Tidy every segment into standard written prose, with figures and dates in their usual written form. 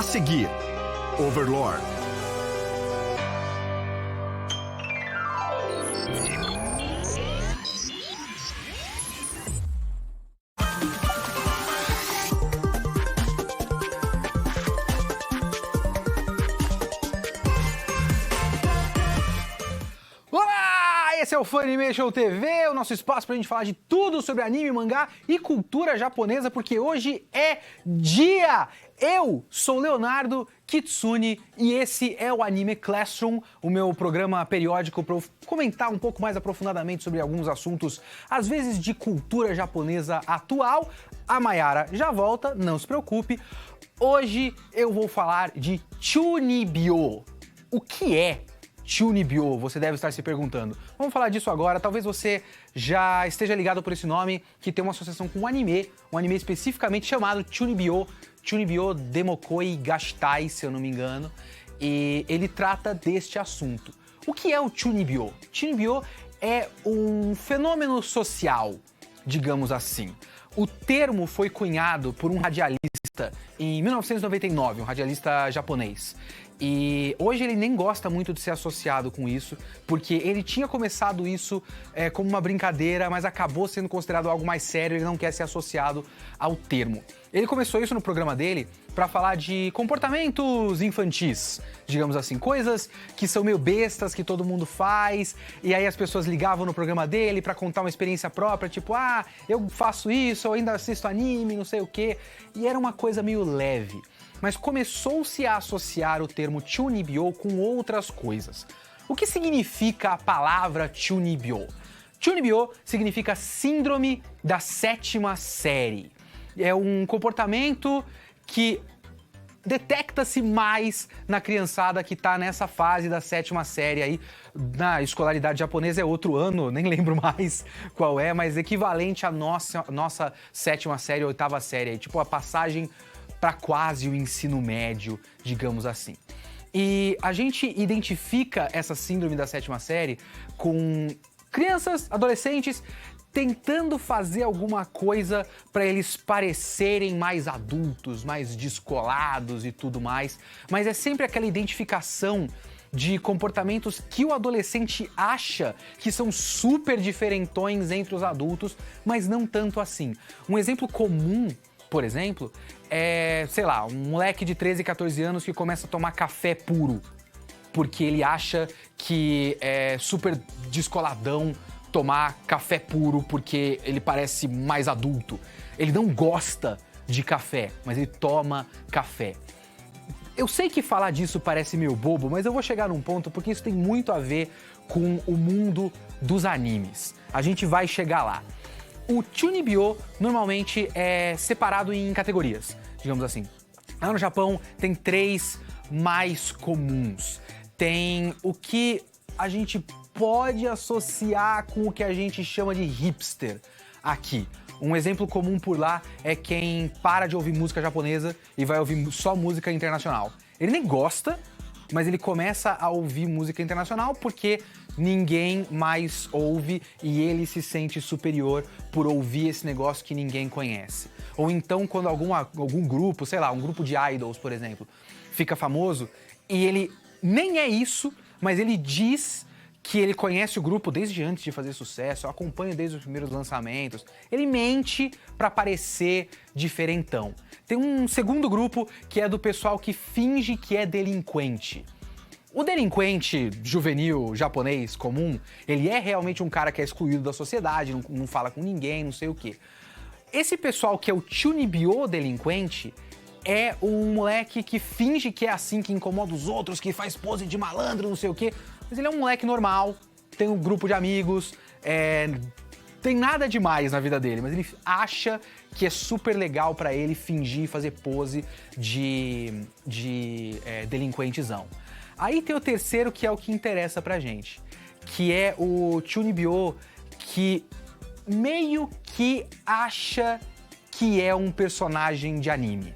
A seguir, Overlord. Esse é o Funimation TV, o nosso espaço pra gente falar de tudo sobre anime, mangá e cultura japonesa, porque hoje é dia! Eu sou Leonardo Kitsune e esse é o Anime Classroom, o meu programa periódico para eu comentar um pouco mais aprofundadamente sobre alguns assuntos, às vezes de cultura japonesa atual. A Mayara já volta, não se preocupe. Hoje eu vou falar de Chunibyo. O que é Chunibyo? Você deve estar se perguntando. Vamos falar disso agora. Talvez você já esteja ligado por esse nome, que tem uma associação com um anime especificamente chamado Chunibyo, Chunibyo Demokoi Gashitai, se eu não me engano, e ele trata deste assunto. O que é o Chunibyo? Chunibyo é um fenômeno social, digamos assim. O termo foi cunhado por um radialista em 1999, um radialista japonês. E hoje ele nem gosta muito de ser associado com isso, porque ele tinha começado isso como uma brincadeira, mas acabou sendo considerado algo mais sério, ele não quer ser associado ao termo. Ele começou isso no programa dele para falar de comportamentos infantis, digamos assim, coisas que são meio bestas, que todo mundo faz, e aí as pessoas ligavam no programa dele para contar uma experiência própria, tipo, eu faço isso, eu ainda assisto anime, não sei o quê, e era uma coisa meio leve. Mas começou-se a associar o termo Chunibyo com outras coisas. O que significa a palavra Chunibyo? Chunibyo significa síndrome da sétima série. É um comportamento que detecta-se mais na criançada que tá nessa fase da sétima série aí. Na escolaridade japonesa é outro ano, nem lembro mais qual é, mas equivalente à nossa sétima série, oitava série aí, tipo a passagem para quase o ensino médio, digamos assim. E a gente identifica essa síndrome da sétima série com crianças, adolescentes, tentando fazer alguma coisa para eles parecerem mais adultos, mais descolados e tudo mais, mas é sempre aquela identificação de comportamentos que o adolescente acha que são super diferentões entre os adultos, mas não tanto assim. Um exemplo comum, por exemplo, é, sei lá, um moleque de 13, 14 anos que começa a tomar café puro, porque ele acha que é super descoladão tomar café puro porque ele parece mais adulto. Ele não gosta de café, mas ele toma café. Eu sei que falar disso parece meio bobo, mas eu vou chegar num ponto porque isso tem muito a ver com o mundo dos animes. A gente vai chegar lá. O Chunibyo normalmente é separado em categorias, digamos assim. Lá no Japão tem 3 mais comuns. Tem o que a gente pode associar com o que a gente chama de hipster aqui. Um exemplo comum por lá é quem para de ouvir música japonesa e vai ouvir só música internacional. Ele nem gosta, mas ele começa a ouvir música internacional porque ninguém mais ouve e ele se sente superior por ouvir esse negócio que ninguém conhece. Ou então quando algum grupo, sei lá, um grupo de idols, por exemplo, fica famoso e ele nem é isso, mas ele diz que ele conhece o grupo desde antes de fazer sucesso, acompanha desde os primeiros lançamentos. Ele mente pra parecer diferentão. Tem um segundo grupo que é do pessoal que finge que é delinquente. O delinquente juvenil japonês comum, ele é realmente um cara que é excluído da sociedade, não fala com ninguém, não sei o quê. Esse pessoal que é o Chunibyo delinquente é um moleque que finge que é assim, que incomoda os outros, que faz pose de malandro, não sei o quê. Mas ele é um moleque normal, tem um grupo de amigos, tem nada demais na vida dele, mas ele acha que é super legal pra ele fingir, fazer pose de delinquentezão. Aí tem o terceiro, que é o que interessa pra gente, que é o Chunibyo que meio que acha que é um personagem de anime.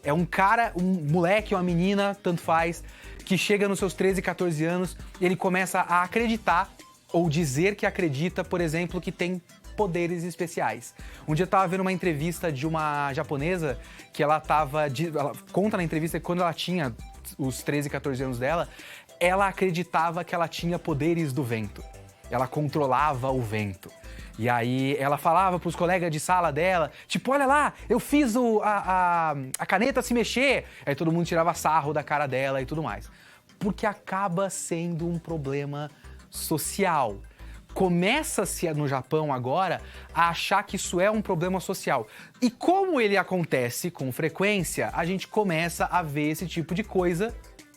É um cara, um moleque, uma menina, tanto faz, que chega nos seus 13, 14 anos e ele começa a acreditar ou dizer que acredita, por exemplo, que tem poderes especiais. Um dia eu tava vendo uma entrevista de uma japonesa que ela conta na entrevista que quando ela tinha os 13, 14 anos dela, ela acreditava que ela tinha poderes do vento. Ela controlava o vento. E aí ela falava pros colegas de sala dela, tipo, olha lá, eu fiz a caneta se mexer. Aí todo mundo tirava sarro da cara dela e tudo mais. Porque acaba sendo um problema social. Começa-se no Japão agora a achar que isso é um problema social. E como ele acontece com frequência, a gente começa a ver esse tipo de coisa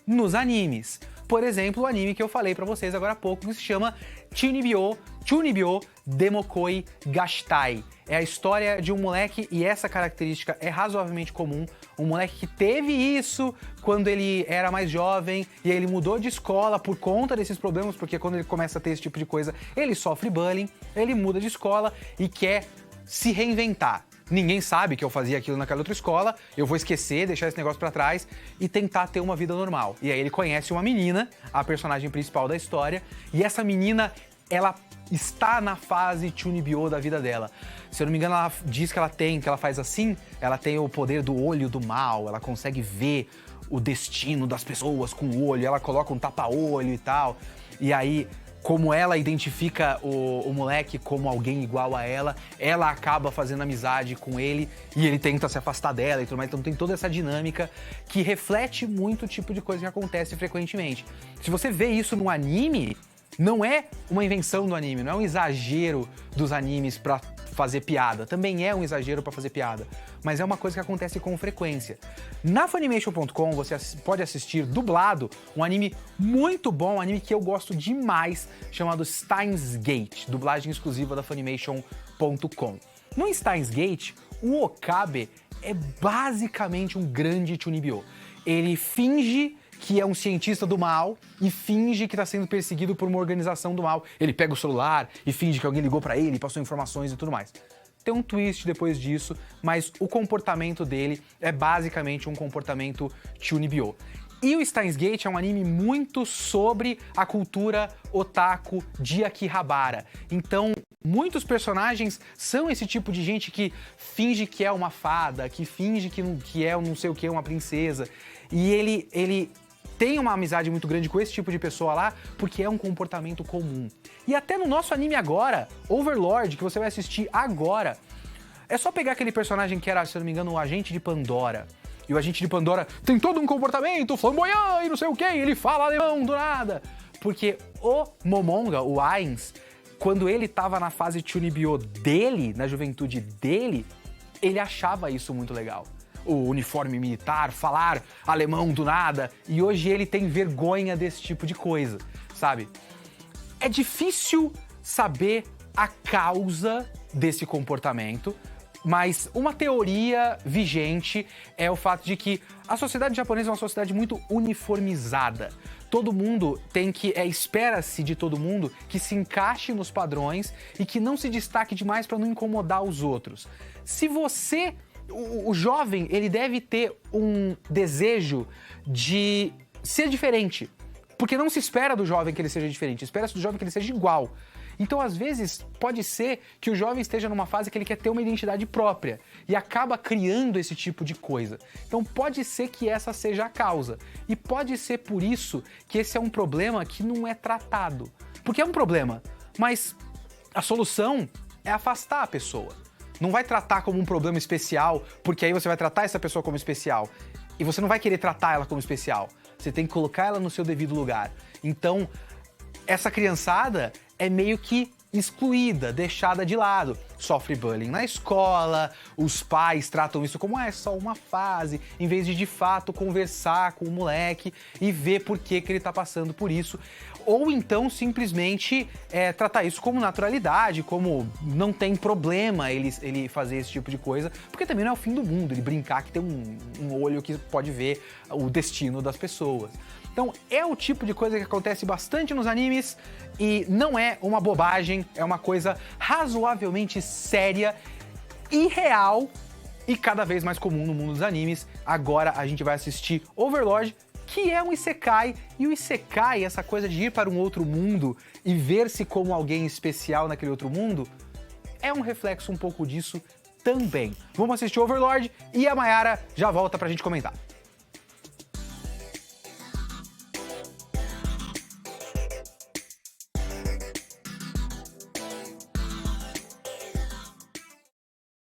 nos animes. Por exemplo, o anime que eu falei pra vocês agora há pouco, que se chama Chunibyo Demokoi Gashitai. É a história de um moleque, e essa característica é razoavelmente comum, um moleque que teve isso quando ele era mais jovem, e aí ele mudou de escola por conta desses problemas, porque quando ele começa a ter esse tipo de coisa, ele sofre bullying, ele muda de escola e quer se reinventar. Ninguém sabe que eu fazia aquilo naquela outra escola, eu vou esquecer, deixar esse negócio pra trás e tentar ter uma vida normal. E aí ele conhece uma menina, a personagem principal da história, e essa menina, ela está na fase Chunibyo da vida dela. Se eu não me engano, ela diz que ela faz assim, ela tem o poder do olho do mal, ela consegue ver o destino das pessoas com o olho, ela coloca um tapa-olho e tal. E aí, como ela identifica o moleque como alguém igual a ela acaba fazendo amizade com ele e ele tenta se afastar dela e tudo mais. Então tem toda essa dinâmica que reflete muito o tipo de coisa que acontece frequentemente. Se você vê isso no anime, não é uma invenção do anime, não é um exagero dos animes pra fazer piada. Também é um exagero pra fazer piada, mas é uma coisa que acontece com frequência. Na Funimation.com você pode assistir dublado um anime muito bom, um anime que eu gosto demais, chamado Steins Gate, dublagem exclusiva da Funimation.com. No Steins Gate, o Okabe é basicamente um grande Chunibyo. Ele finge que é um cientista do mal e finge que está sendo perseguido por uma organização do mal. Ele pega o celular e finge que alguém ligou para ele, passou informações e tudo mais. Tem um twist depois disso, mas o comportamento dele é basicamente um comportamento Chunibyo. E o Steins Gate é um anime muito sobre a cultura otaku de Akihabara. Então, muitos personagens são esse tipo de gente que finge que é uma fada, que finge que é um não sei o que, uma princesa. E ele tem uma amizade muito grande com esse tipo de pessoa lá, porque é um comportamento comum. E até no nosso anime agora, Overlord, que você vai assistir agora, é só pegar aquele personagem que era, se eu não me engano, o Agente de Pandora. E o Agente de Pandora tem todo um comportamento flamboyant e não sei o que, ele fala alemão do nada. Porque o Momonga, o Ainz, quando ele tava na fase Chunibyo dele, na juventude dele, ele achava isso muito legal. O uniforme militar, falar alemão do nada, e hoje ele tem vergonha desse tipo de coisa, sabe? É difícil saber a causa desse comportamento, mas uma teoria vigente é o fato de que a sociedade japonesa é uma sociedade muito uniformizada. Todo mundo espera-se de todo mundo que se encaixe nos padrões e que não se destaque demais para não incomodar os outros. Se você o jovem, ele deve ter um desejo de ser diferente. Porque não se espera do jovem que ele seja diferente, espera-se do jovem que ele seja igual. Então, às vezes, pode ser que o jovem esteja numa fase que ele quer ter uma identidade própria e acaba criando esse tipo de coisa. Então, pode ser que essa seja a causa. E pode ser por isso que esse é um problema que não é tratado. Porque é um problema, mas a solução é afastar a pessoa. Não vai tratar como um problema especial, porque aí você vai tratar essa pessoa como especial. E você não vai querer tratar ela como especial. Você tem que colocar ela no seu devido lugar. Então, essa criançada é meio que excluída, deixada de lado. Sofre bullying na escola, os pais tratam isso como é só uma fase, em vez de fato conversar com o moleque e ver por que ele tá passando por isso. Ou então simplesmente tratar isso como naturalidade, como não tem problema ele fazer esse tipo de coisa, porque também não é o fim do mundo ele brincar que tem um olho que pode ver o destino das pessoas. Então é o tipo de coisa que acontece bastante nos animes e não é uma bobagem, é uma coisa razoavelmente séria e real e cada vez mais comum no mundo dos animes. Agora a gente vai assistir Overlord, que é um isekai, e o isekai, essa coisa de ir para um outro mundo e ver-se como alguém especial naquele outro mundo, é um reflexo um pouco disso também. Vamos assistir Overlord e a Mayara já volta pra gente comentar.